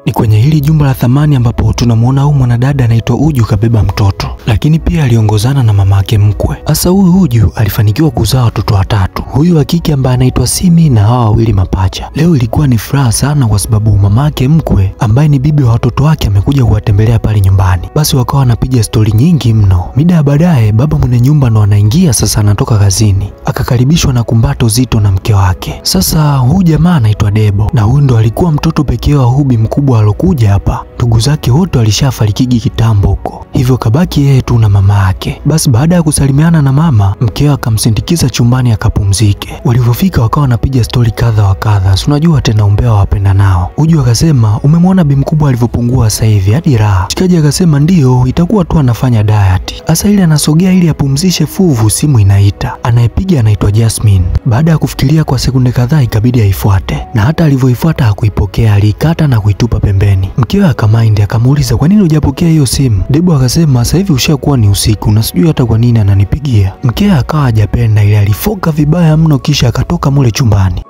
Ni kwenye hili jumba la thamani ambapo tunamuona huyu mwanadada anaitwa Uju kabeba mtoto, lakini pia aliongozana na mama yake mkwe. Hasa huyu Uju alifanikiwa kuzaa watoto watatu, huyu wa kike ambaye anaitwa Simi na hawa wawili mapacha. Leo ilikuwa ni furaha sana kwa sababu mama yake mkwe ambaye ni bibi wa watoto wake amekuja kuwatembelea pale nyumbani. Basi wakawa wanapiga stori nyingi mno. Mida ya baadaye baba mwenye nyumba ndo anaingia sasa, anatoka kazini, akakaribishwa na kumbato zito na mke wake. Sasa huyu jamaa anaitwa Debo na huyu ndo alikuwa mtoto pekee wa hubi mkubwa alokuja hapa. Ndugu zake wote walishafarikigi kitambo huko, hivyo kabaki yeye tu na mama yake. Basi baada ya kusalimiana na mama, mkeo akamsindikiza chumbani akapumzike. Walivyofika wakawa wanapiga stori kadha wa kadha, si unajua tena umbea wapenda nao. Uju akasema, umemwona bi mkubwa alivyopungua sasa hivi hadi raha? Shikaji akasema ndio, itakuwa tu anafanya diet. Hasa ile anasogea ili apumzishe fuvu, simu inaita. Anayepiga anaitwa Jasmine. Baada ya kufikiria kwa sekunde kadhaa ikabidi aifuate, na hata alivyoifuata hakuipokea, aliikata na kuitupa pembeni. Mkewe akamaindi akamuuliza, kwa nini hujapokea hiyo simu? Debo akasema, sasa hivi ushakuwa ni usiku na sijui hata kwa nini ananipigia. Mkewe akawa hajapenda ile, alifoka vibaya mno kisha akatoka mule chumbani.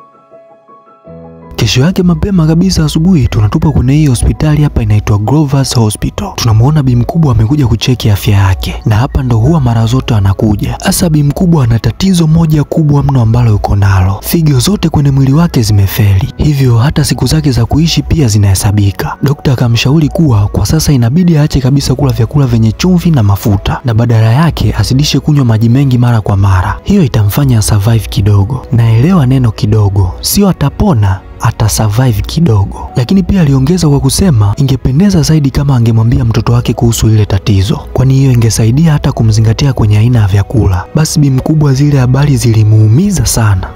Kesho yake mapema kabisa asubuhi tunatupa kwenye hii hospitali hapa inaitwa Grover's Hospital. Tunamuona bi mkubwa amekuja kucheki afya yake, na hapa ndo huwa mara zote anakuja. Hasa bi mkubwa ana tatizo moja kubwa mno ambalo yuko nalo. Figo zote kwenye mwili wake zimefeli, hivyo hata siku zake za kuishi pia zinahesabika. Daktari akamshauri kuwa kwa sasa inabidi aache kabisa kula vyakula vyenye chumvi na mafuta, na badala yake azidishe kunywa maji mengi mara kwa mara. Hiyo itamfanya survive kidogo. Naelewa neno kidogo, sio atapona, ata survive kidogo. Lakini pia aliongeza kwa kusema ingependeza zaidi kama angemwambia mtoto wake kuhusu ile tatizo, kwani hiyo ingesaidia hata kumzingatia kwenye aina ya vyakula. Basi bi mkubwa zile habari zilimuumiza sana.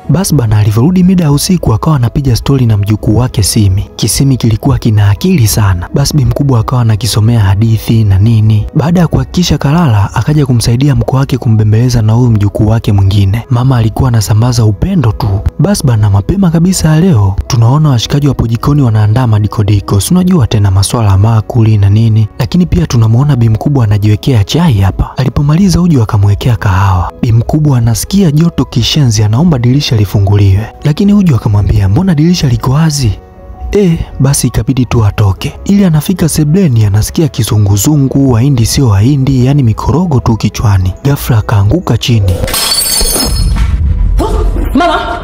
Basi bana alivyorudi mida ya usiku akawa anapiga stori na mjukuu wake Simi. Kisimi kilikuwa kina akili sana. Basi bi mkubwa akawa anakisomea hadithi na nini. Baada ya kuhakikisha kalala, akaja kumsaidia mkwe wake kumbembeleza na huyu mjukuu wake mwingine. Mama alikuwa anasambaza upendo tu. Basi bana mapema kabisa ya leo tunaona washikaji wapo jikoni wanaandaa madikodiko. Si unajua tena masuala ya makuli na nini. Lakini pia tunamuona bi mkubwa anajiwekea chai hapa. Alipomaliza Uju akamwekea kahawa. Bi mkubwa anasikia joto kishenzi, anaomba dirisha lifunguliwe, lakini Uju akamwambia mbona dirisha liko wazi? Basi ikabidi tu atoke. Ili anafika sebleni anasikia kizunguzungu, wahindi sio wahindi, yani mikorogo tu kichwani. Ghafla akaanguka chini. Mama!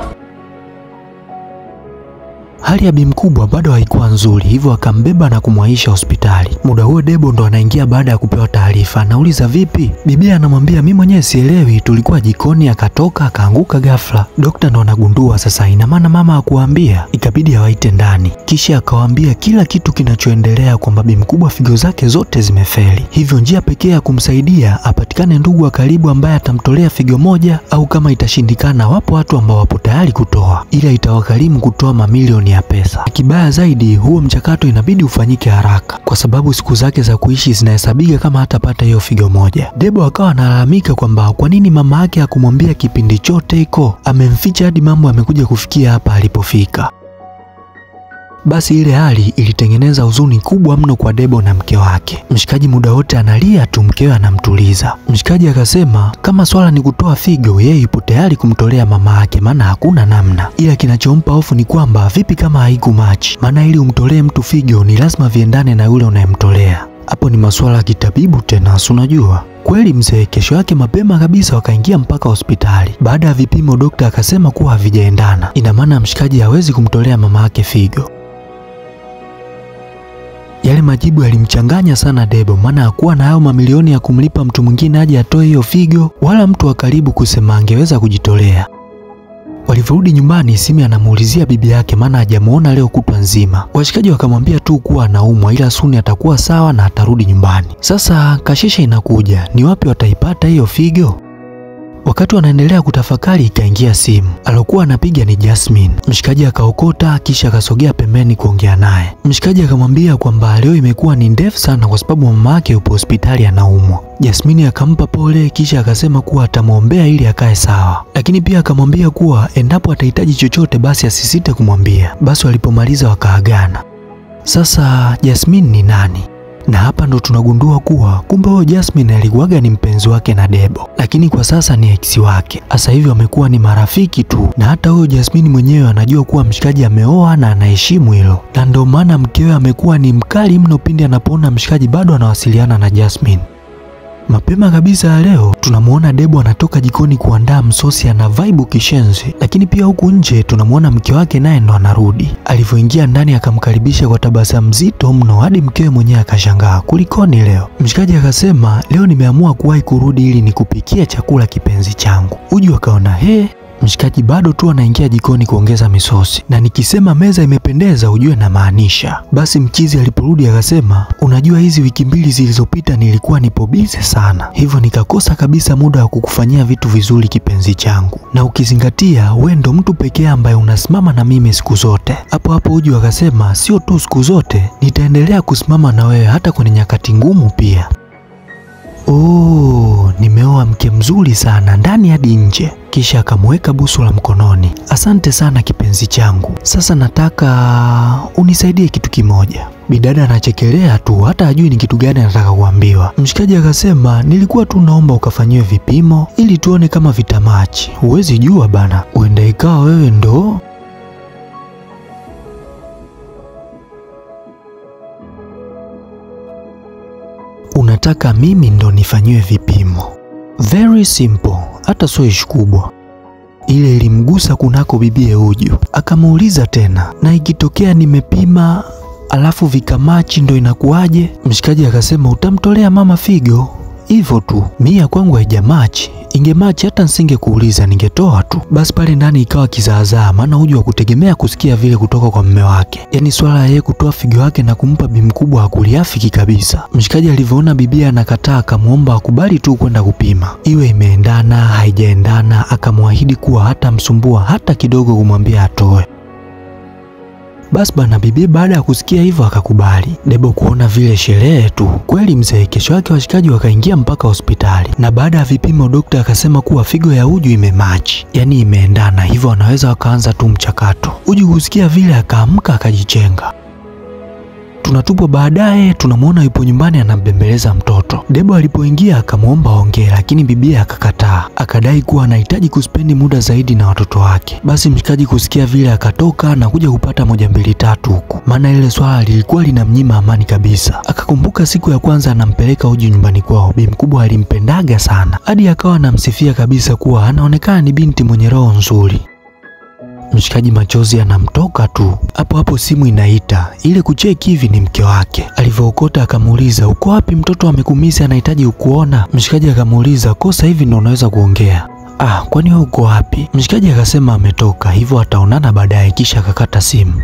Hali ya bi mkubwa bado haikuwa nzuri, hivyo akambeba na kumwaisha hospitali. Muda huo Debo ndo anaingia baada ya kupewa taarifa. Anauliza vipi? Bibi anamwambia mimi mwenyewe sielewi, tulikuwa jikoni akatoka akaanguka ghafla. Daktari ndo anagundua sasa ina maana mama hakuambia. Ikabidi awaite ndani. Kisha akawaambia kila kitu kinachoendelea, kwamba bi mkubwa figo zake zote zimefeli. Hivyo njia pekee ya kumsaidia apatikane ndugu wa karibu ambaye atamtolea figo moja, au kama itashindikana wapo watu ambao wapo tayari kutoa, ila itawakarimu kutoa mamilioni ya pesa. Kibaya zaidi, huo mchakato inabidi ufanyike haraka kwa sababu siku zake za kuishi zinahesabika kama hatapata hiyo figo moja. Debo akawa analalamika kwamba kwa nini mama yake hakumwambia kipindi chote iko, amemficha hadi mambo amekuja kufikia hapa alipofika. Basi ile hali ilitengeneza huzuni kubwa mno kwa Debo na mke wake. Mshikaji muda wote analia tu, mkewe anamtuliza. Mshikaji akasema kama swala ni kutoa figo, yeye yupo tayari kumtolea mama yake, maana hakuna namna, ila kinachompa hofu ni kwamba vipi kama haikumachi, maana ili umtolee mtu figo ni lazima viendane na yule unayemtolea. Hapo ni masuala ya kitabibu tena, unajua. Kweli mzee, kesho yake mapema kabisa wakaingia mpaka hospitali. Baada ya vipimo daktari akasema kuwa havijaendana, ina maana mshikaji hawezi kumtolea mama yake figo. Yale majibu yalimchanganya sana Debo, maana hakuwa na hayo mamilioni ya kumlipa mtu mwingine aje atoe hiyo figo, wala mtu wa karibu kusema angeweza kujitolea. Walivyorudi nyumbani, Simi anamuulizia bibi yake maana hajamuona leo kutwa nzima. Washikaji wakamwambia tu kuwa anaumwa, ila suni atakuwa sawa na atarudi nyumbani. Sasa kashesha inakuja, ni wapi wataipata hiyo figo? Wakati wanaendelea kutafakari ikaingia simu. Alokuwa anapiga ni Jasmine. Mshikaji akaokota kisha akasogea pembeni kuongea naye. Mshikaji akamwambia kwamba leo imekuwa ni ndefu sana kwa sababu mama yake yupo hospitali anaumwa. Jasmine akampa pole kisha akasema kuwa atamwombea ili akae sawa. Lakini pia akamwambia kuwa endapo atahitaji chochote basi asisite kumwambia. Basi walipomaliza wakaagana. Sasa Jasmine ni nani? Na hapa ndo tunagundua kuwa kumbe huyo Jasmine alikuwaga ni mpenzi wake na Debo, lakini kwa sasa ni ex wake. Sasa hivi wamekuwa ni marafiki tu, na hata huyo Jasmine mwenyewe anajua kuwa mshikaji ameoa na anaheshimu hilo, na ndio maana mkewe amekuwa ni mkali mno pindi anapoona mshikaji bado anawasiliana na Jasmine. Mapema kabisa ya leo tunamuona Debo anatoka jikoni kuandaa msosi, ana vibe kishenzi, lakini pia huku nje tunamuona mke wake naye ndo anarudi. Alivyoingia ndani akamkaribisha kwa tabasamu zito mno hadi mkewe mwenyewe akashangaa, kulikoni leo? Mshikaji akasema, leo nimeamua kuwahi kurudi ili nikupikie chakula kipenzi changu. Uju akaona mshikaji bado tu anaingia jikoni kuongeza misosi, na nikisema meza imependeza ujue na maanisha. Basi mchizi aliporudi akasema, unajua hizi wiki mbili zilizopita nilikuwa nipo busy sana, hivyo nikakosa kabisa muda wa kukufanyia vitu vizuri kipenzi changu, na ukizingatia we ndo mtu pekee ambaye unasimama na mimi siku zote. Hapo hapo Uju akasema, sio tu siku zote, nitaendelea kusimama na wewe hata kwenye nyakati ngumu pia. Nimeoa mke mzuri sana ndani hadi nje. Kisha akamweka busu la mkononi. Asante sana kipenzi changu, sasa nataka unisaidie kitu kimoja. Bidada anachekelea tu, hata hajui ni kitu gani anataka kuambiwa. Mshikaji akasema, nilikuwa tu naomba ukafanyiwe vipimo ili tuone kama vitamachi. Huwezi jua bana, uenda ikawa wewe ndo unataka mimi ndo nifanyiwe vipimo. Very simple, hata sio ishu kubwa. Ile ilimgusa kunako bibie Uju. Akamuuliza tena, na ikitokea nimepima alafu vikamachi ndo inakuaje? Mshikaji akasema, utamtolea mama figo. Hivyo tu, mia kwangu haijamachi. Ingemachi hata nisingekuuliza, ningetoa tu. Basi pale ndani ikawa kizaazaa, maana Uju hakutegemea kusikia vile kutoka kwa mume wake. Yaani swala yeye kutoa figo yake na kumpa bi mkubwa hakuliafiki kabisa. Mshikaji alivyoona bibia anakataa, akamuomba akubali tu kwenda kupima. Iwe imeendana haijaendana, akamwahidi kuwa hata msumbua hata kidogo kumwambia atoe. Basi bana bibi baada ya kusikia hivyo akakubali. Debo kuona vile sherehe tu. Kweli mzee, kesho yake washikaji wakaingia mpaka hospitali. Na baada ya vipimo daktari akasema kuwa figo ya Uju imemachi, yani imeendana, hivyo wanaweza wakaanza tu mchakato. Uju kusikia vile akaamka akajichenga. Tunatupwa baadaye tunamuona yupo nyumbani anambembeleza mtoto. Debo alipoingia akamuomba aongee, lakini bibia akakataa. Akadai kuwa anahitaji kuspendi muda zaidi na watoto wake. Basi mshikaji kusikia vile akatoka na kuja kupata 1 2 3 huko. Maana ile swala lilikuwa linamnyima amani kabisa. Akakumbuka siku ya kwanza anampeleka Uju nyumbani kwao. Bi mkubwa alimpendaga sana, hadi akawa anamsifia kabisa kuwa anaonekana ni binti mwenye roho nzuri. Mshikaji machozi anamtoka tu. Hapo hapo simu inaita. Ile kucheki hivi ni mke wake. Alivyookota akamuuliza, uko wapi mtoto amekumisi anahitaji ukuona? Mshikaji akamuuliza, kosa hivi ndo unaweza kuongea? Kwani wewe uko wapi? Mshikaji akasema ametoka, hivyo ataonana baadaye, kisha akakata simu.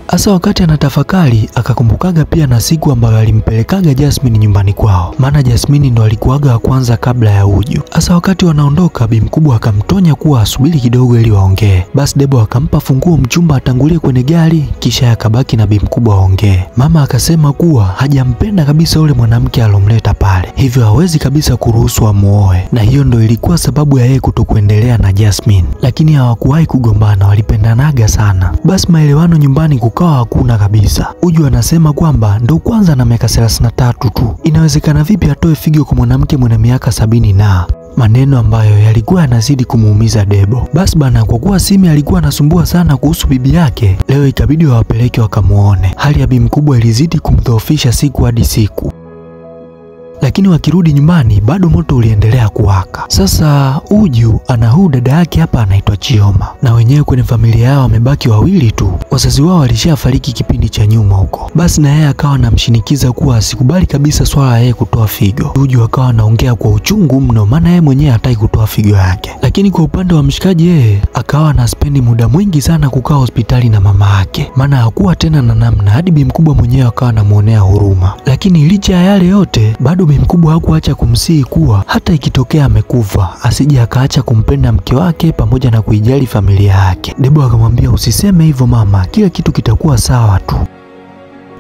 Asa wakati anatafakari akakumbukaga pia na siku ambayo alimpelekaga Jasmine nyumbani kwao. Maana Jasmine ndo alikuwaga wa kwanza kabla ya Uju. Asa wakati wanaondoka bi mkubwa akamtonya kuwa asubiri kidogo ili waongee. Basi Debo akampa funguo mchumba atangulie kwenye gari, kisha akabaki na bi mkubwa waongee. Mama akasema kuwa hajampenda kabisa yule mwanamke alomleta pale, hivyo hawezi kabisa kuruhusu amuoe, na hiyo ndo ilikuwa sababu ya yeye kutokuendelea na Jasmine. Lakini hawakuwahi kugombana, walipendanaga sana. Basi maelewano nyumbani kukawa hakuna kabisa. Uju anasema kwamba ndo kwanza na miaka 33 tu, inawezekana vipi atoe figo kwa mwanamke mwenye miaka 70 na maneno ambayo yalikuwa yanazidi kumuumiza Debo. Basi bana, kwa kuwa Simi alikuwa anasumbua sana kuhusu bibi yake, leo ikabidi wawapeleke wakamuone. Hali ya bi mkubwa ilizidi kumdhoofisha siku hadi siku. Lakini wakirudi nyumbani bado moto uliendelea kuwaka. Sasa Uju ana huyu dada yake hapa anaitwa Chioma, na wenyewe kwenye familia yao wamebaki wawili tu. Wazazi wao walishafariki kipindi cha nyuma huko. Basi na yeye akawa anamshinikiza kuwa asikubali kabisa swala yeye kutoa figo. Uju akawa anaongea kwa uchungu mno, maana yeye mwenyewe hataki kutoa figo yake. Lakini kwa upande wa mshikaji, yeye akawa anaspendi muda mwingi sana kukaa hospitali na mama yake, maana hakuwa tena na namna, hadi bi mkubwa mwenyewe akawa anamuonea huruma. Lakini licha ya yale yote bado bi mkubwa hakuacha kumsihi kuwa hata ikitokea amekufa asije akaacha kumpenda mke wake pamoja na kuijali familia yake. Debo akamwambia, usiseme hivyo mama, kila kitu kitakuwa sawa tu.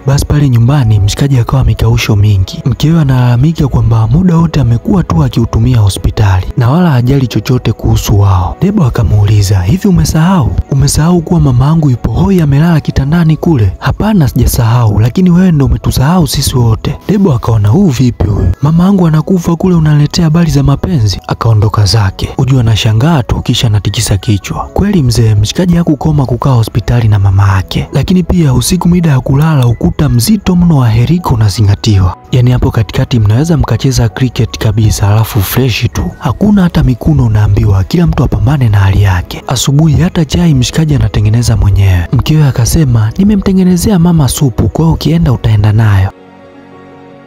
Basi pale nyumbani mshikaji akawa mikausho mingi. Mkewe analalamika kwamba muda wote amekuwa tu akiutumia hospitali na wala hajali chochote kuhusu wao. Debo akamuuliza, hivi umesahau kuwa mama yangu yupo hoi amelala kitandani kule? Hapana, sijasahau, lakini wewe ndo umetusahau sisi wote. Debo akaona huu vipi huyu, mama yangu anakufa kule unaletea habari za mapenzi? Akaondoka zake. Uju anashangaa tu kisha anatikisa kichwa. Kweli mzee, mshikaji hakukoma kukaa hospitali na mama yake, lakini pia usiku mida ya kulala ukuta mzito mno wa heriko unazingatiwa. Yani hapo katikati mnaweza mkacheza cricket kabisa, alafu fresh tu, hakuna hata mikuno unaambiwa, kila mtu apambane na hali yake. Asubuhi hata chai mshikaji anatengeneza mwenyewe. Mkewe akasema, nimemtengenezea mama supu, kwa hiyo ukienda utaenda nayo.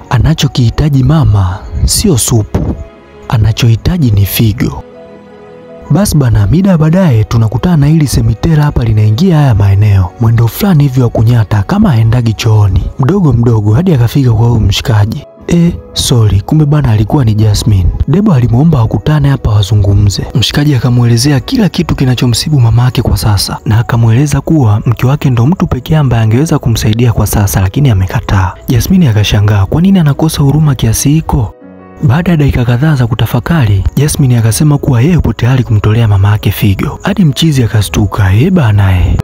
Anachokihitaji mama sio supu, anachohitaji ni figo. Basi bana, mida baadaye tunakutana na hili semitera hapa linaingia haya maeneo. Mwendo fulani hivi wa kunyata kama aendagi chooni. Mdogo hadi akafika kwa huyu mshikaji. Sorry, kumbe bana alikuwa ni Jasmine. Debo alimuomba wakutane hapa wazungumze. Mshikaji akamuelezea kila kitu kinachomsibu mamake kwa sasa, na akamueleza kuwa mke wake ndo mtu pekee ambaye angeweza kumsaidia kwa sasa, lakini amekataa. Jasmine akashangaa kwa nini anakosa huruma kiasi hiko. Baada ya dakika kadhaa za kutafakari, Jasmine akasema kuwa yeye yupo tayari kumtolea mama yake figo. Hadi mchizi akastuka, banae.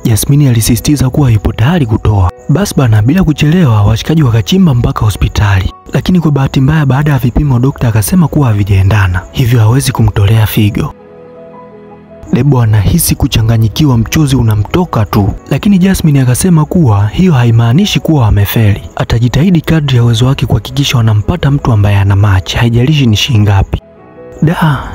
Jasmine alisisitiza kuwa yupo tayari kutoa. Basi bana, bila kuchelewa washikaji wakachimba mpaka hospitali. Lakini kwa bahati mbaya, baada ya vipimo daktari akasema kuwa havijaendana, hivyo hawezi kumtolea figo. Debo anahisi kuchanganyikiwa, mchozi unamtoka tu. Lakini Jasmine akasema kuwa hiyo haimaanishi kuwa amefeli. Atajitahidi kadri ya uwezo wake kuhakikisha wanampata mtu ambaye ana match, haijalishi ni shilingi ngapi.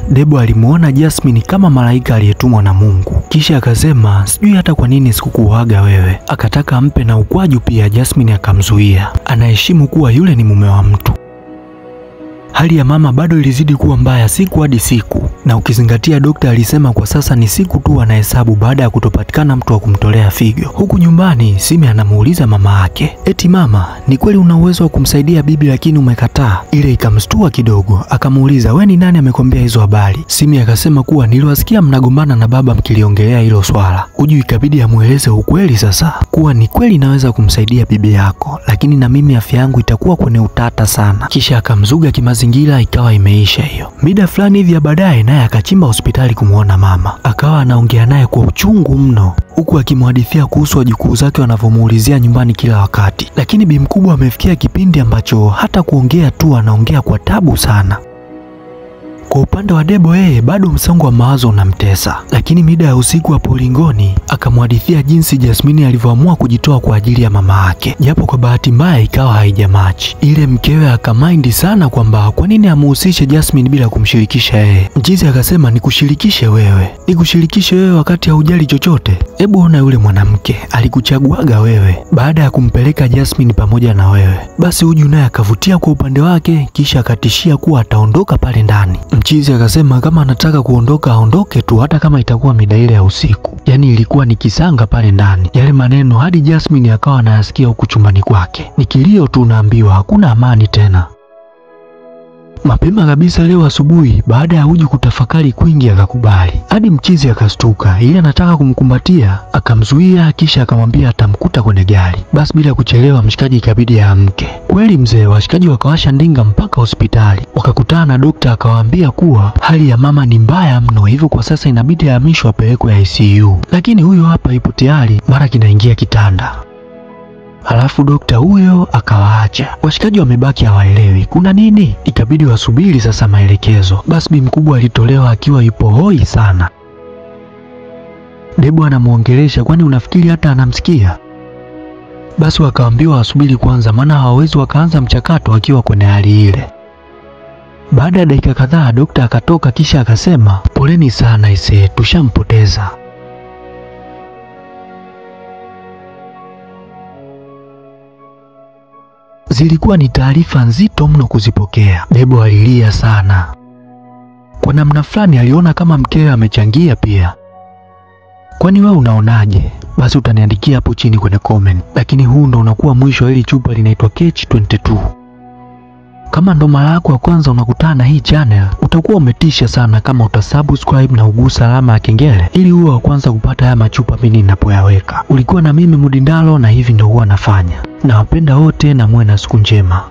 Debo alimuona Jasmine kama malaika aliyetumwa na Mungu. Kisha akasema, sijui hata kwa nini sikukuaga wewe. Akataka ampe na ukwaju pia, Jasmine akamzuia. Anaheshimu kuwa yule ni mume wa mtu. Hali ya mama bado ilizidi kuwa mbaya siku hadi siku, na ukizingatia daktari alisema kwa sasa ni siku tu anahesabu baada ya kutopatikana mtu wa kumtolea figo. Huku nyumbani Simi anamuuliza mama yake, eti mama, ni kweli una uwezo wa kumsaidia bibi lakini umekataa? Ile ikamstua kidogo. Akamuuliza, we ni nani amekwambia hizo habari? Simi akasema kuwa niliwasikia mnagombana na baba mkiliongelea hilo swala. Uju ikabidi amueleze ukweli sasa, kuwa ni kweli naweza kumsaidia bibi yako, lakini na mimi afya yangu itakuwa kwenye utata sana. Kisha akamzuga kimazingira, ikawa imeisha hiyo. Mida fulani hivi ya baadaye naye akachimba hospitali kumuona mama. Akawa anaongea naye kwa uchungu mno, huku akimhadithia kuhusu wajukuu zake wanavyomuulizia nyumbani kila wakati. Lakini bi mkubwa amefikia kipindi ambacho hata kuongea tu anaongea kwa tabu sana. Kwa upande wa Debo, yeye bado msongo wa mawazo unamtesa. Lakini mida ya usiku hapo ulingoni akamhadithia jinsi Jasmine alivyoamua kujitoa kwa ajili ya mama yake, japo kwa bahati mbaya ikawa haijamachi. Ile mkewe akamaindi sana kwamba kwa nini amuhusishe Jasmine bila kumshirikisha yeye. Mchizi akasema, nikushirikishe wewe wakati haujali chochote? Hebu ona, yule mwanamke alikuchaguaga wewe baada ya kumpeleka Jasmine pamoja na wewe. Basi Uju naye akavutia kwa upande wake, kisha akatishia kuwa ataondoka pale ndani. Mchizi akasema kama anataka kuondoka aondoke tu, hata kama itakuwa mida ile ya usiku. Yani ilikuwa ni kisanga pale ndani. Yale maneno hadi Jasmine akawa anayasikia huku chumbani kwake. Ni kilio tu, unaambiwa hakuna amani tena. Mapema kabisa leo asubuhi, baada ya Uju kutafakari kwingi, akakubali. Hadi mchizi akastuka, ili anataka kumkumbatia akamzuia, kisha akamwambia atamkuta kwenye gari. Basi bila kuchelewa mshikaji ikabidi aamke. Kweli mzee, washikaji wakawasha ndinga mpaka hospitali. Wakakutana na daktari, akawaambia kuwa hali ya mama ni mbaya mno, hivyo kwa sasa inabidi ahamishwe apelekwe ICU. Lakini huyo hapa ipo tayari, mara kinaingia kitanda. Halafu daktari huyo akawaacha. Washikaji wamebaki hawaelewi kuna nini. Ikabidi wasubiri sasa maelekezo. Basi bi mkubwa alitolewa akiwa yupo hoi sana. Debo anamuongelesha, kwani unafikiri hata anamsikia? Basi wakaambiwa wasubiri kwanza, maana hawawezi wakaanza mchakato akiwa kwenye hali ile. Baada ya dakika kadhaa daktari akatoka, kisha akasema, poleni sana tushampoteza. Zilikuwa ni taarifa nzito mno kuzipokea. Debo alilia sana. Kwa namna fulani aliona kama mkewe amechangia pia. Kwani wewe unaonaje? Basi utaniandikia hapo chini kwenye comment. Lakini huu ndo unakuwa mwisho wa hili chupa linaitwa Catch 22. Kama ndo mara yako ya kwanza unakutana na hii channel, utakuwa umetisha sana kama utasubscribe na ugusa alama ya kengele ili uwe wa kwanza kupata haya machupa pindi ninapoyaweka. Ulikuwa na mimi Mudindalo na hivi ndo huwa nafanya. Nawapenda wote na muwe na siku njema.